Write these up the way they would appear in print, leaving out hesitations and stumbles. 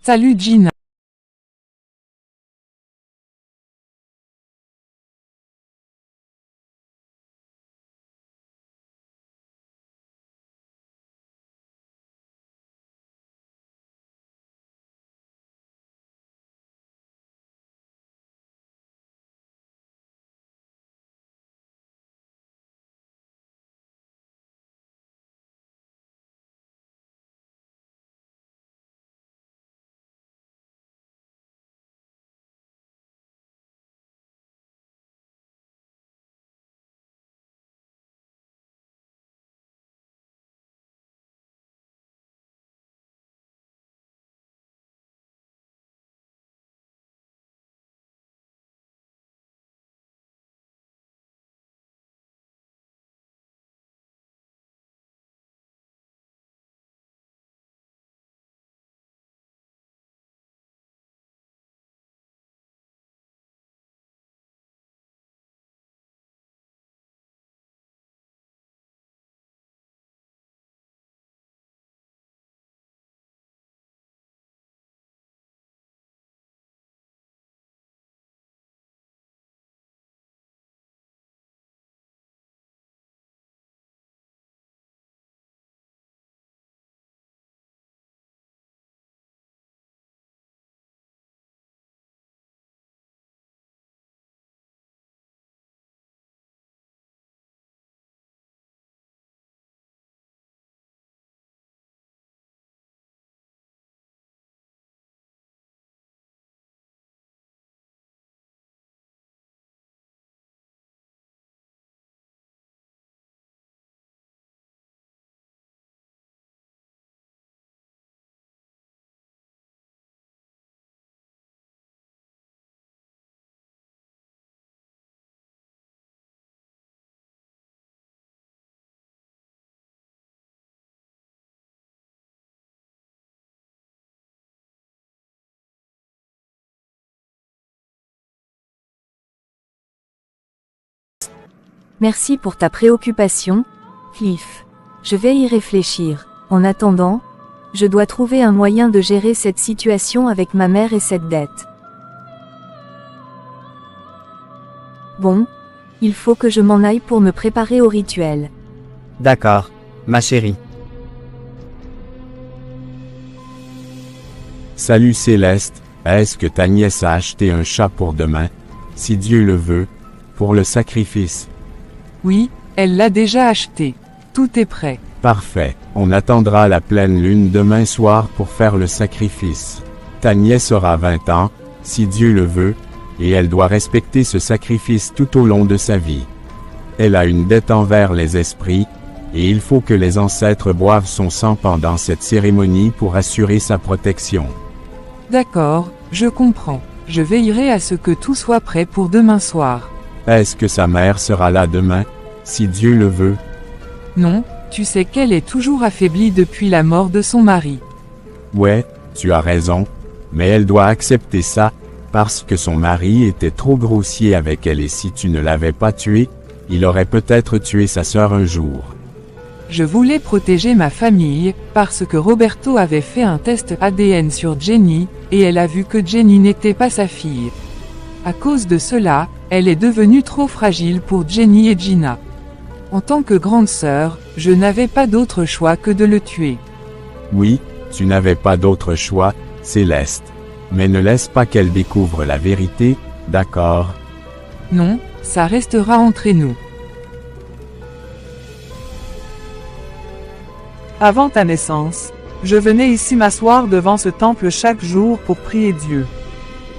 Salut Gina. Merci pour ta préoccupation, Cliff. Je vais y réfléchir. En attendant, je dois trouver un moyen de gérer cette situation avec ma mère et cette dette. Bon, il faut que je m'en aille pour me préparer au rituel. D'accord, ma chérie. Salut Céleste, est-ce que ta nièce a acheté un chat pour demain, si Dieu le veut, pour le sacrifice? Oui, elle l'a déjà acheté. Tout est prêt. Parfait, on attendra la pleine lune demain soir pour faire le sacrifice. Ta nièce aura 20 ans, si Dieu le veut, et elle doit respecter ce sacrifice tout au long de sa vie. Elle a une dette envers les esprits, et il faut que les ancêtres boivent son sang pendant cette cérémonie pour assurer sa protection. D'accord, je comprends. Je veillerai à ce que tout soit prêt pour demain soir. Est-ce que sa mère sera là demain, si Dieu le veut? Non, tu sais qu'elle est toujours affaiblie depuis la mort de son mari. Ouais, tu as raison, mais elle doit accepter ça, parce que son mari était trop grossier avec elle et si tu ne l'avais pas tué, il aurait peut-être tué sa sœur un jour. Je voulais protéger ma famille, parce que Roberto avait fait un test ADN sur Jenny, et elle a vu que Jenny n'était pas sa fille. À cause de cela, elle est devenue trop fragile pour Jenny et Gina. En tant que grande sœur, je n'avais pas d'autre choix que de le tuer. Oui, tu n'avais pas d'autre choix, Céleste. Mais ne laisse pas qu'elle découvre la vérité, d'accord? Non, ça restera entre nous. Avant ta naissance, je venais ici m'asseoir devant ce temple chaque jour pour prier Dieu.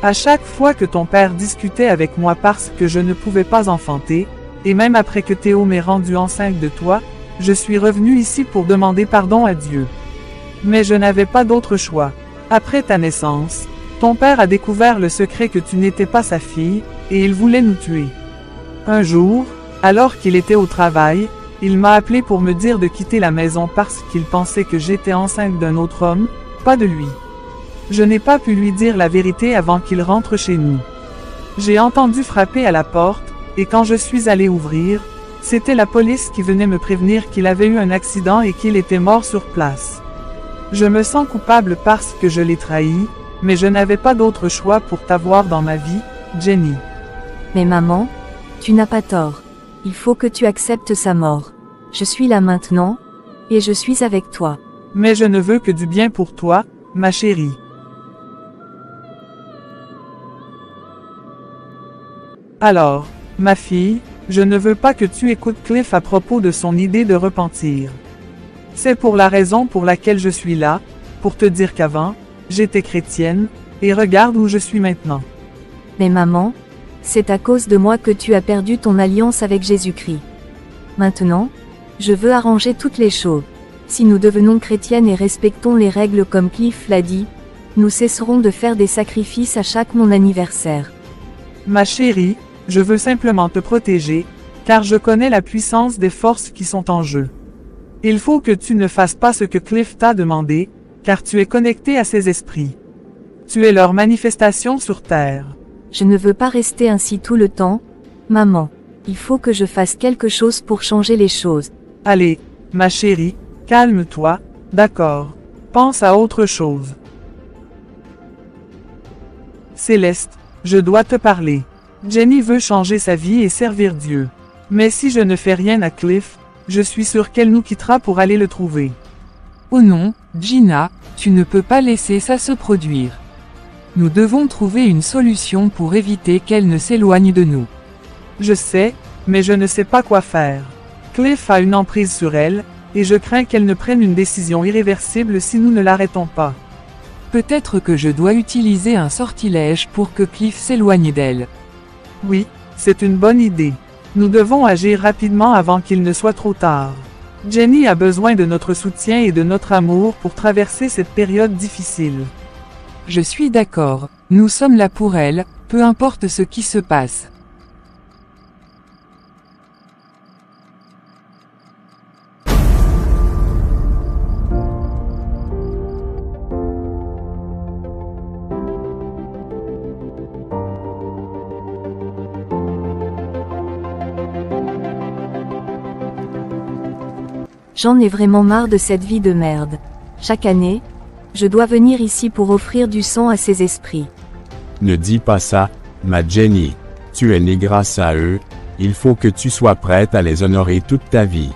À chaque fois que ton père discutait avec moi parce que je ne pouvais pas enfanter, et même après que Théo m'ait rendu enceinte de toi, je suis revenu ici pour demander pardon à Dieu. Mais je n'avais pas d'autre choix. Après ta naissance, ton père a découvert le secret que tu n'étais pas sa fille, et il voulait nous tuer. Un jour, alors qu'il était au travail, il m'a appelé pour me dire de quitter la maison parce qu'il pensait que j'étais enceinte d'un autre homme, pas de lui. Je n'ai pas pu lui dire la vérité avant qu'il rentre chez nous. J'ai entendu frapper à la porte, et quand je suis allé ouvrir, c'était la police qui venait me prévenir qu'il avait eu un accident et qu'il était mort sur place. Je me sens coupable parce que je l'ai trahi, mais je n'avais pas d'autre choix pour t'avoir dans ma vie, Jenny. Mais maman, tu n'as pas tort. Il faut que tu acceptes sa mort. Je suis là maintenant, et je suis avec toi. Mais je ne veux que du bien pour toi, ma chérie. Alors, ma fille, je ne veux pas que tu écoutes Cliff à propos de son idée de repentir. C'est pour la raison pour laquelle je suis là, pour te dire qu'avant, j'étais chrétienne, et regarde où je suis maintenant. Mais maman, c'est à cause de moi que tu as perdu ton alliance avec Jésus-Christ. Maintenant, je veux arranger toutes les choses. Si nous devenons chrétiennes et respectons les règles comme Cliff l'a dit, nous cesserons de faire des sacrifices à chaque mon anniversaire. Ma chérie, je veux simplement te protéger, car je connais la puissance des forces qui sont en jeu. Il faut que tu ne fasses pas ce que Cliff t'a demandé, car tu es connecté à ses esprits. Tu es leur manifestation sur Terre. Je ne veux pas rester ainsi tout le temps, maman. Il faut que je fasse quelque chose pour changer les choses. Allez, ma chérie, calme-toi, d'accord. Pense à autre chose. Céleste, je dois te parler. Jenny veut changer sa vie et servir Dieu. Mais si je ne fais rien à Cliff, je suis sûre qu'elle nous quittera pour aller le trouver. Oh non, Gina, tu ne peux pas laisser ça se produire. Nous devons trouver une solution pour éviter qu'elle ne s'éloigne de nous. Je sais, mais je ne sais pas quoi faire. Cliff a une emprise sur elle, et je crains qu'elle ne prenne une décision irréversible si nous ne l'arrêtons pas. Peut-être que je dois utiliser un sortilège pour que Cliff s'éloigne d'elle. Oui, c'est une bonne idée. Nous devons agir rapidement avant qu'il ne soit trop tard. Jenny a besoin de notre soutien et de notre amour pour traverser cette période difficile. Je suis d'accord, nous sommes là pour elle, peu importe ce qui se passe. J'en ai vraiment marre de cette vie de merde. Chaque année, je dois venir ici pour offrir du sang à ces esprits. Ne dis pas ça, ma Jenny. Tu es née grâce à eux, il faut que tu sois prête à les honorer toute ta vie.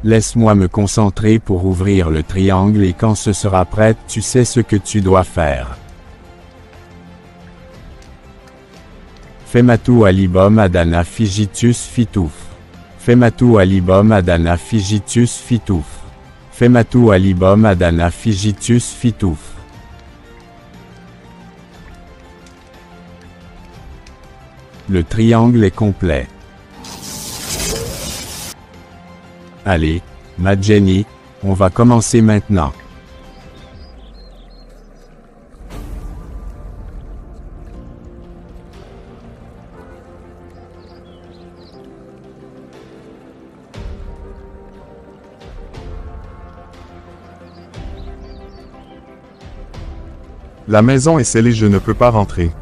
Laisse-moi me concentrer pour ouvrir le triangle et quand ce sera prêt, tu sais ce que tu dois faire. Fematu alibum adana figitus fitouf. Fematu alibum adana figitus fitouf. Fematu alibum adana figitus fitouf. Le triangle est complet. Allez, ma Jenny, on va commencer maintenant. La maison est scellée, je ne peux pas rentrer.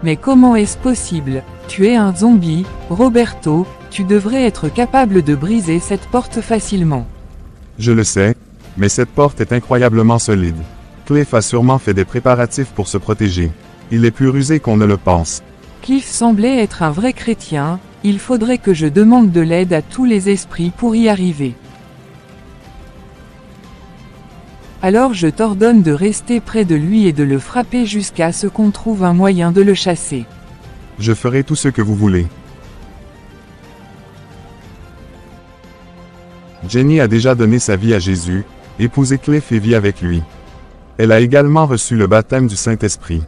Mais comment est-ce possible? Tu es un zombie, Roberto, tu devrais être capable de briser cette porte facilement. Je le sais, mais cette porte est incroyablement solide. Cliff a sûrement fait des préparatifs pour se protéger. Il est plus rusé qu'on ne le pense. Cliff semblait être un vrai chrétien, il faudrait que je demande de l'aide à tous les esprits pour y arriver. Alors je t'ordonne de rester près de lui et de le frapper jusqu'à ce qu'on trouve un moyen de le chasser. Je ferai tout ce que vous voulez. Jenny a déjà donné sa vie à Jésus, épousé Cliff et vit avec lui. Elle a également reçu le baptême du Saint-Esprit.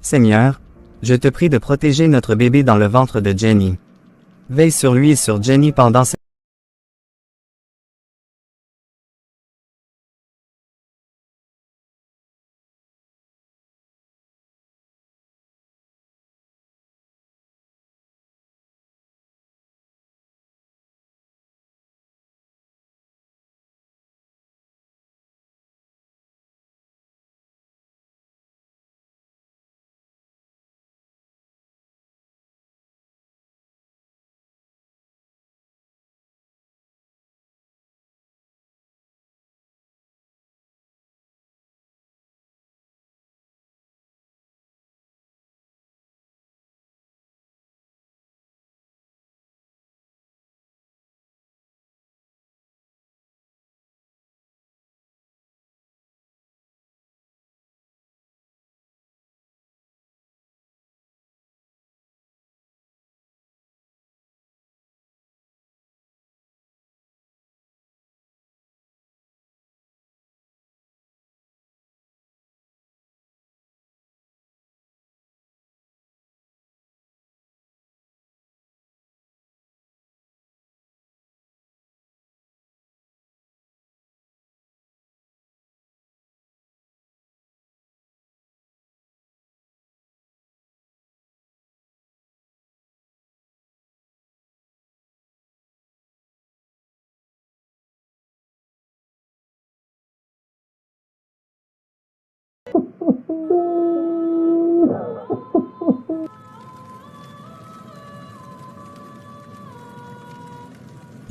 Seigneur, je te prie de protéger notre bébé dans le ventre de Jenny. Veille sur lui et sur Jenny pendant cette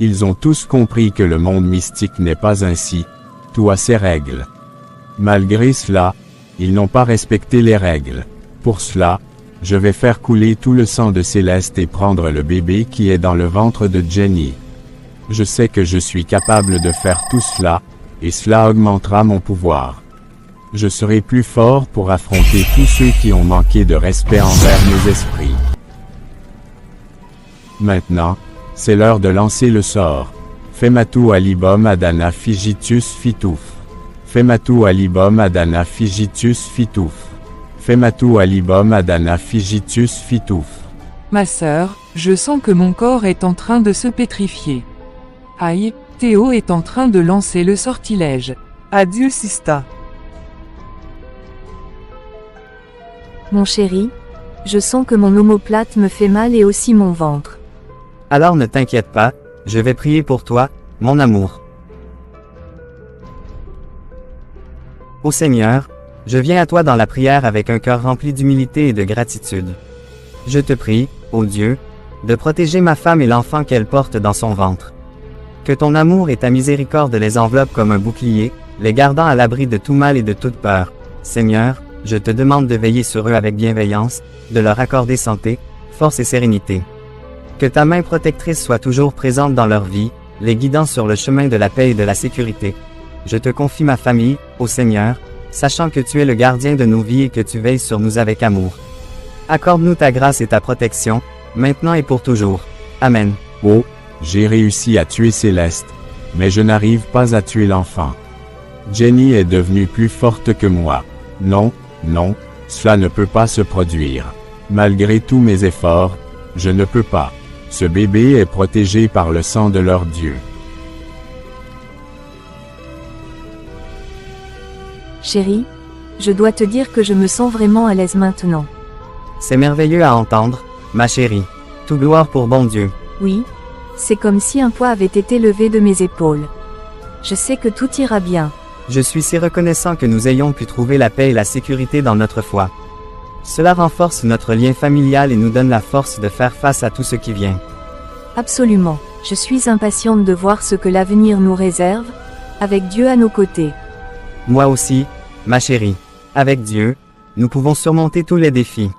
Ils ont tous compris que le monde mystique n'est pas ainsi, tout a ses règles. Malgré cela, ils n'ont pas respecté les règles. Pour cela, je vais faire couler tout le sang de Céleste et prendre le bébé qui est dans le ventre de Jenny. Je sais que je suis capable de faire tout cela, et cela augmentera mon pouvoir. Je serai plus fort pour affronter tous ceux qui ont manqué de respect envers mes esprits. Maintenant, c'est l'heure de lancer le sort. Fematu alibum adana figitus fitouf. Fematu alibum adana figitus fitouf. Fematu alibum adana figitus fitouf. Ma sœur, je sens que mon corps est en train de se pétrifier. Aïe, Théo est en train de lancer le sortilège. Adieu Sista. Mon chéri, je sens que mon omoplate me fait mal et aussi mon ventre. Alors ne t'inquiète pas, je vais prier pour toi, mon amour. Ô Seigneur, je viens à toi dans la prière avec un cœur rempli d'humilité et de gratitude. Je te prie, ô Dieu, de protéger ma femme et l'enfant qu'elle porte dans son ventre. Que ton amour et ta miséricorde les enveloppent comme un bouclier, les gardant à l'abri de tout mal et de toute peur. Seigneur, je te demande de veiller sur eux avec bienveillance, de leur accorder santé, force et sérénité. Que ta main protectrice soit toujours présente dans leur vie, les guidant sur le chemin de la paix et de la sécurité. Je te confie ma famille, ô Seigneur, sachant que tu es le gardien de nos vies et que tu veilles sur nous avec amour. Accorde-nous ta grâce et ta protection, maintenant et pour toujours. Amen. Oh, j'ai réussi à tuer Céleste, mais je n'arrive pas à tuer l'enfant. Jenny est devenue plus forte que moi. Non, non, cela ne peut pas se produire. Malgré tous mes efforts, je ne peux pas. Ce bébé est protégé par le sang de leur Dieu. Chérie, je dois te dire que je me sens vraiment à l'aise maintenant. C'est merveilleux à entendre, ma chérie. Tout gloire pour bon Dieu. Oui, c'est comme si un poids avait été levé de mes épaules. Je sais que tout ira bien. Je suis si reconnaissant que nous ayons pu trouver la paix et la sécurité dans notre foi. Cela renforce notre lien familial et nous donne la force de faire face à tout ce qui vient. Absolument. Je suis impatiente de voir ce que l'avenir nous réserve, avec Dieu à nos côtés. Moi aussi, ma chérie. Avec Dieu, nous pouvons surmonter tous les défis.